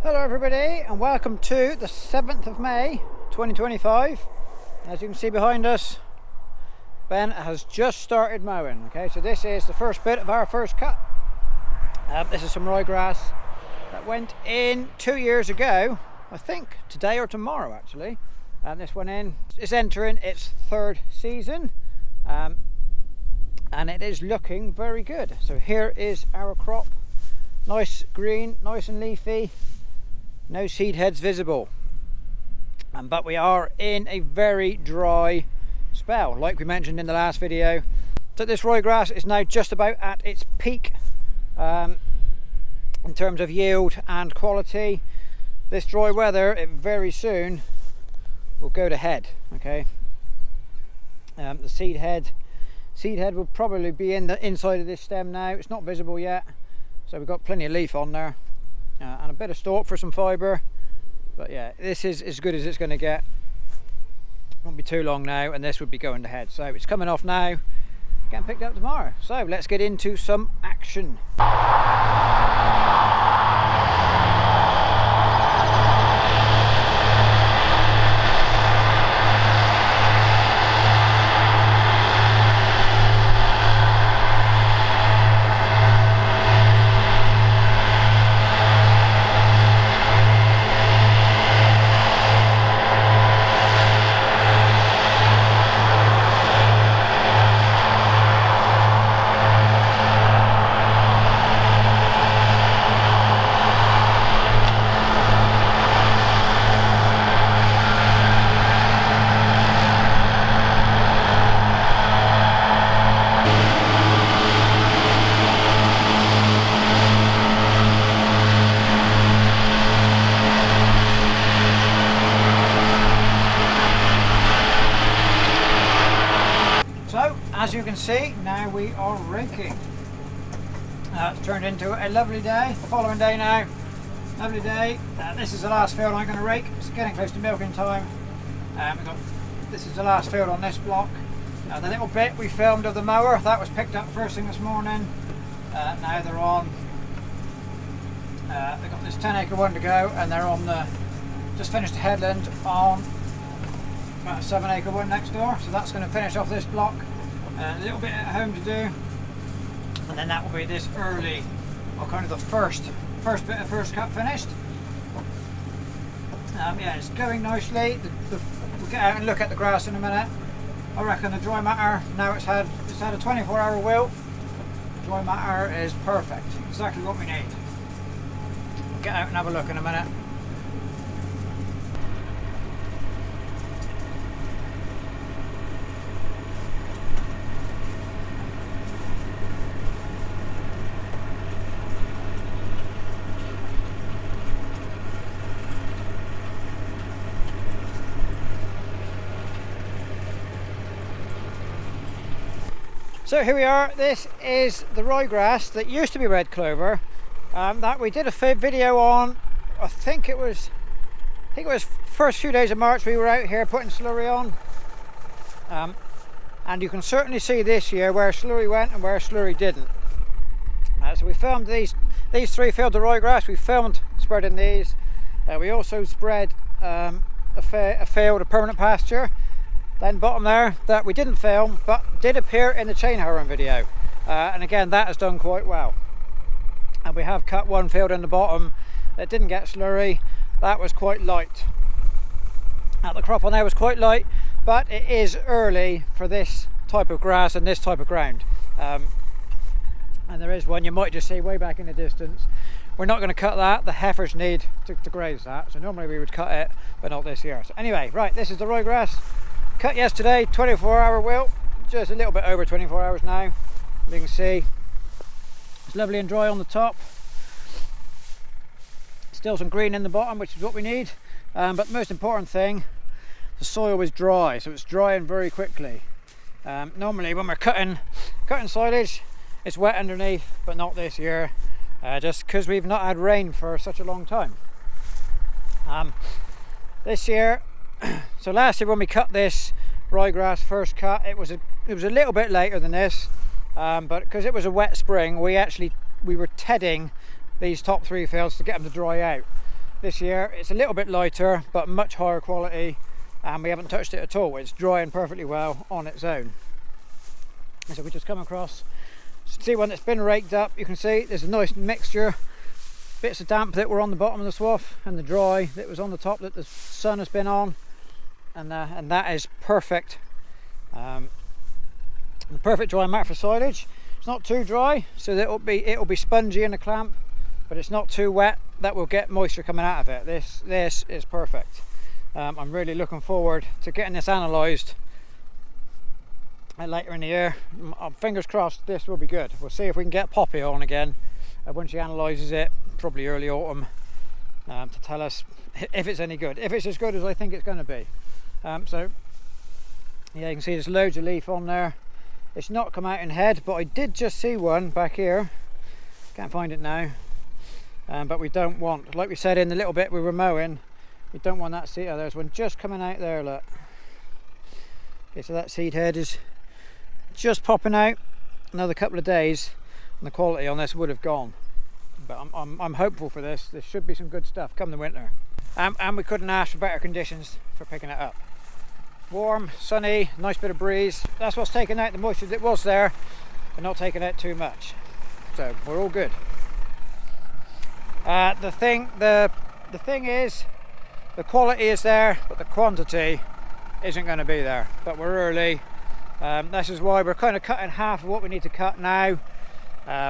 Hello everybody and welcome to the 7th of May 2025. As you can see behind us, Ben has just started mowing. Okay, so this is the first bit of our first cut. This is some ryegrass that went in 2 years ago, I think today or tomorrow actually. And this one is entering its third season and it is looking very good. So here is our crop, nice green, nice and leafy. No seed heads visible, but we are in a very dry spell, like we mentioned in the last video. So this ryegrass is now just about at its peak in terms of yield and quality. This dry weather, it very soon will go to head. Okay, the seed head will probably be in the inside of this stem now. It's not visible yet, so we've got plenty of leaf on there. And a bit of stalk for some fibre, but yeah, this is as good as it's going to get. Won't be too long now and this would be going to head, so it's coming off now, getting picked up tomorrow. So let's get into some action. As you can see, now we are raking. It's turned into a lovely day. The following day now, lovely day. This is the last field I'm going to rake. It's getting close to milking time. This is the last field on this block. The little bit we filmed of the mower, that was picked up first thing this morning. Now they're on. They've got this 10-acre one to go, and they're on the just finished the headland on about a 7-acre one next door. So that's going to finish off this block. A little bit at home to do, and then that will be this early, or kind of the first bit of first cut finished. Yeah, it's going nicely. We'll get out and look at the grass in a minute. I reckon the dry matter, now it's had a 24-hour wilt. Dry matter is perfect, exactly what we need. We'll get out and have a look in a minute. So here we are. This is the ryegrass that used to be red clover that we did a video on. I think it was first few days of March. We were out here putting slurry on, and you can certainly see this year where slurry went and where slurry didn't. So we filmed these 3 fields of ryegrass. We filmed spreading these. We also spread a field of permanent pasture. Then bottom there that we didn't film but did appear in the chain harrowing video, and again that has done quite well. And we have cut one field in the bottom that didn't get slurry. That was quite light. The crop on there was quite light, but it is early for this type of grass and this type of ground. And there is one you might just see way back in the distance. We're not going to cut that. The heifers need to graze that, so normally we would cut it, but not this year. So anyway, right, this is the ryegrass. Cut yesterday, 24-hour wilt, just a little bit over 24 hours now. You can see it's lovely and dry on the top. Still some green in the bottom, which is what we need. But the most important thing, the soil is dry, so it's drying very quickly. Normally when we're cutting silage, it's wet underneath, but not this year, just because we've not had rain for such a long time. This year, so last year when we cut this ryegrass first cut, it was a little bit later than this, but because it was a wet spring, we were tedding these top 3 fields to get them to dry out. this year. It's a little bit lighter but much higher quality, and we haven't touched it at all. It's drying perfectly well on its own. And so we just come across, see one that's been raked up. You can see there's a nice mixture, bits of damp that were on the bottom of the swath and the dry that was on the top that the sun has been on, and that is perfect. The perfect dry mat for silage. It's not too dry, so that it'll be spongy in the clamp, but it's not too wet that will get moisture coming out of it. This is perfect. I'm really looking forward to getting this analysed later in the year. Fingers crossed this will be good. We'll see if we can get Poppy on again when she analyses it, probably early autumn, to tell us if it's any good, if it's as good as I think it's going to be. So yeah, you can see there's loads of leaf on there. It's not come out in head, but I did just see one back here. Can't find it now. But we don't want, like we said in the little bit we were mowing, we don't want that seed. Oh, there's one just coming out there, look. Okay, so that seed head is just popping out. Another couple of days and the quality on this would have gone. But I'm hopeful for this. There should be some good stuff come the winter. And we couldn't ask for better conditions for picking it up. Warm, sunny, nice bit of breeze. That's what's taking out the moisture that was there, but not taking out too much. So we're all good. The thing is, the quality is there, but the quantity isn't going to be there. But we're early. This is why we're kind of cutting half of what we need to cut now.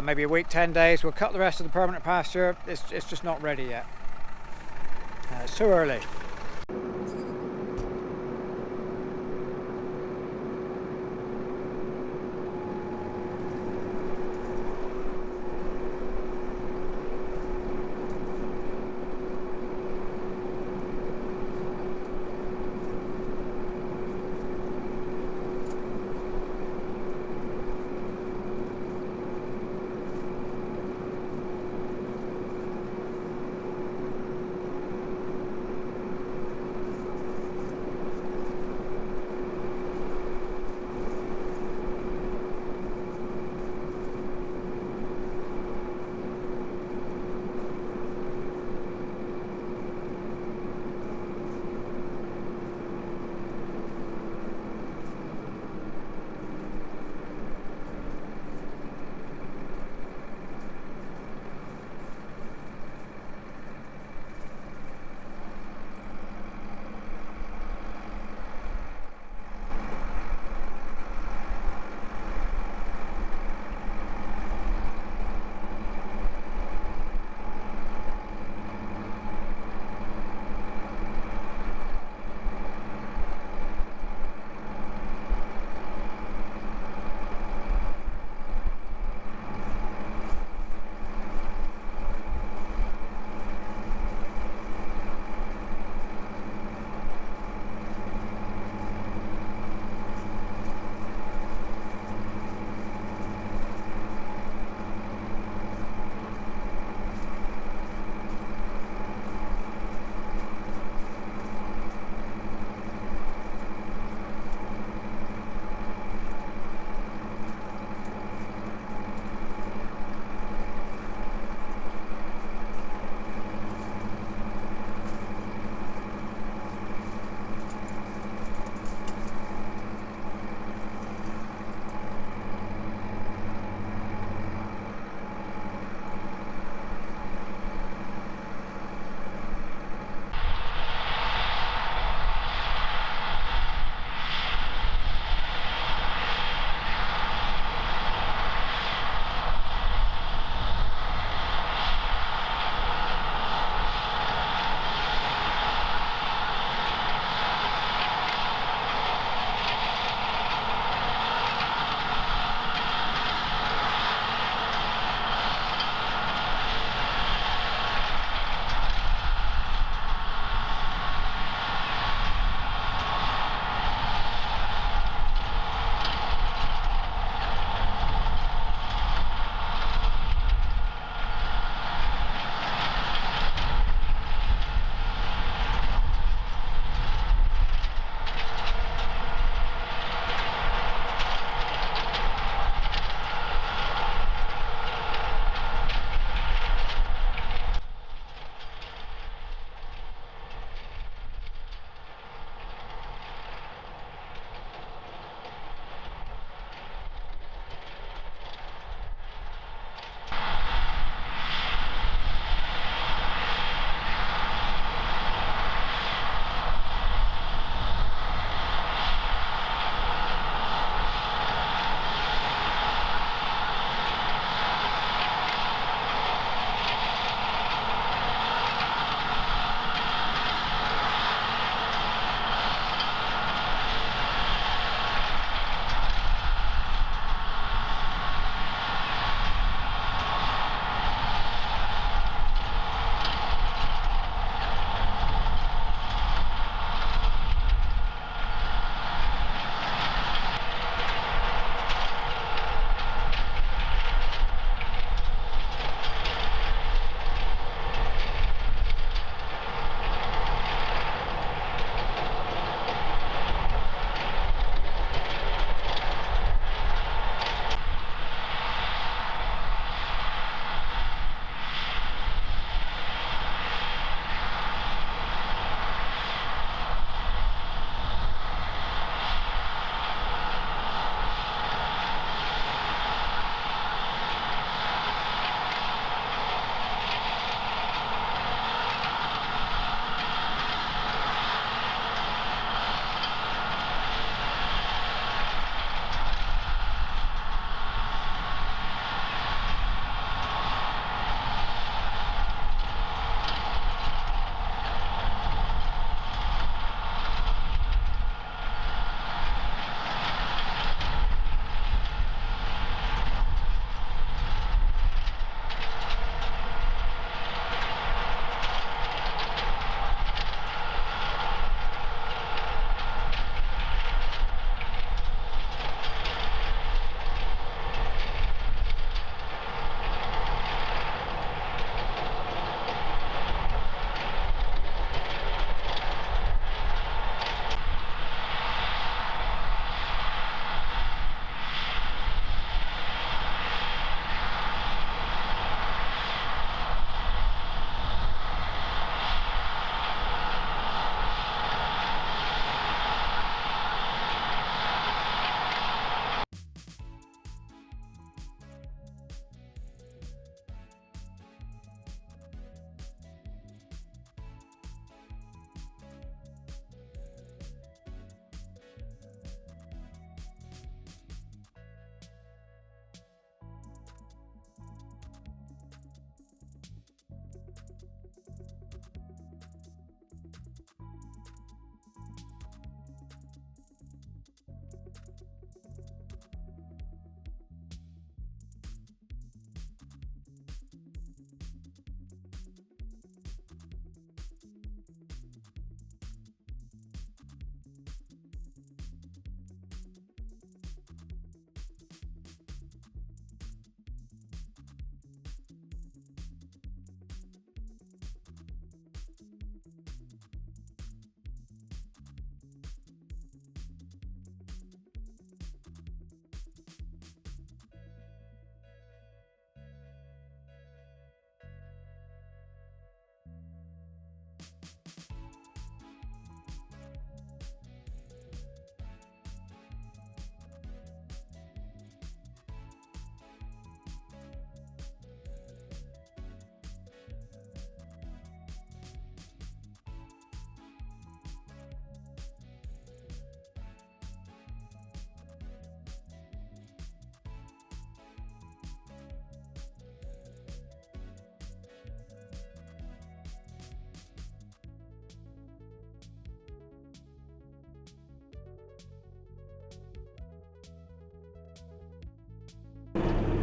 Maybe a week, 10 days. We'll cut the rest of the permanent pasture. It's just not ready yet. It's too early.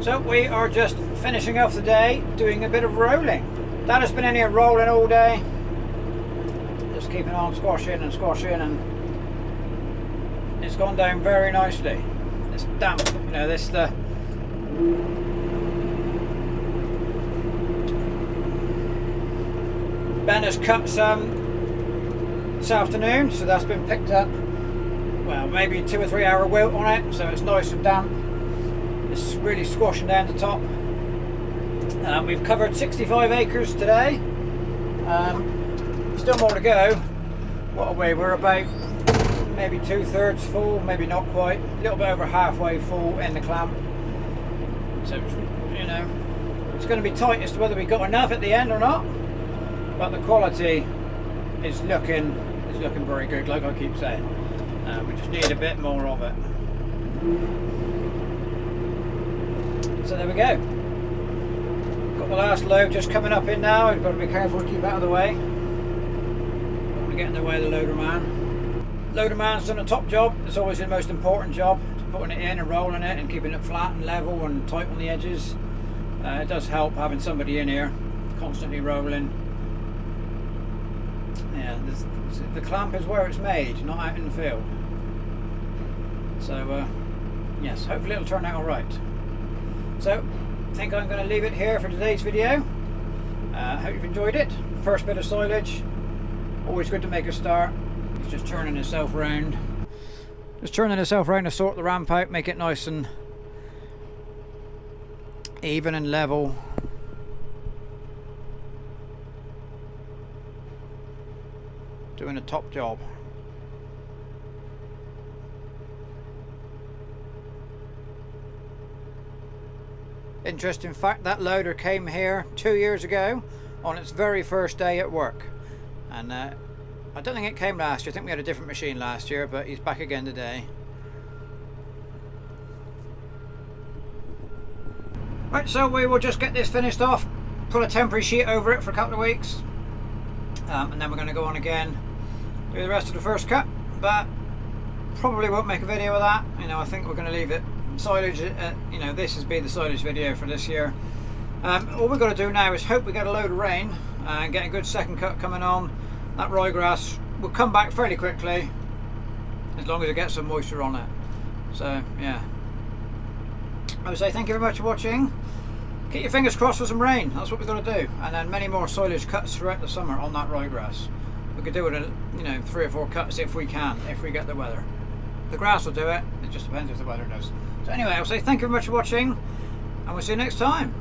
So we are just finishing off the day doing a bit of rolling. Dad has been in here rolling all day, just keeping on squashing, and it's gone down very nicely. It's damp, you know, the Ben has cut some this afternoon, so that's been picked up. Well, maybe 2 or 3 hour wilt on it, so it's nice and damp. It's really squashing down the top. We've covered 65 acres today. Still more to go. What a way, we're about maybe 2/3 full, maybe not quite. A little bit over halfway full in the clamp. So, you know, it's going to be tight as to whether we got enough at the end or not. But the quality is looking very good, like I keep saying. We just need a bit more of it. So there we go. Got the last load just coming up in now. We've got to be careful to keep out of the way. Don't want to get in the way of the loader man. Loader man's done a top job. It's always the most important job, putting it in and rolling it and keeping it flat and level and tight on the edges. It does help having somebody in here constantly rolling. Yeah, the clamp is where it's made, not out in the field. So yes, hopefully it'll turn out alright. So I think I'm going to leave it here for today's video. Hope you've enjoyed it. First bit of silage, always good to make a start. It's just turning itself round. Just turning itself round to sort the ramp out, make it nice and even and level. Doing a top job. Interesting fact, that loader came here 2 years ago on its very first day at work, and I don't think it came last year. I think we had a different machine last year, but he's back again today. Right, so we will just get this finished off, put a temporary sheet over it for a couple of weeks, and then we're going to go on again, do the rest of the first cut, but probably won't make a video of that. You know, I think we're going to leave it silage. You know, this has been the silage video for this year. All we've got to do now is hope we get a load of rain and get a good second cut coming on. That ryegrass will come back fairly quickly as long as it gets some moisture on it. So yeah, I would say thank you very much for watching. Keep your fingers crossed for some rain. That's what we've got to do, and then many more silage cuts throughout the summer on that ryegrass. We could do it in, you know, 3 or 4 cuts if we can, if we get the weather. The grass will do it. It just depends if the weather does. So anyway, I'll say thank you very much for watching, and we'll see you next time.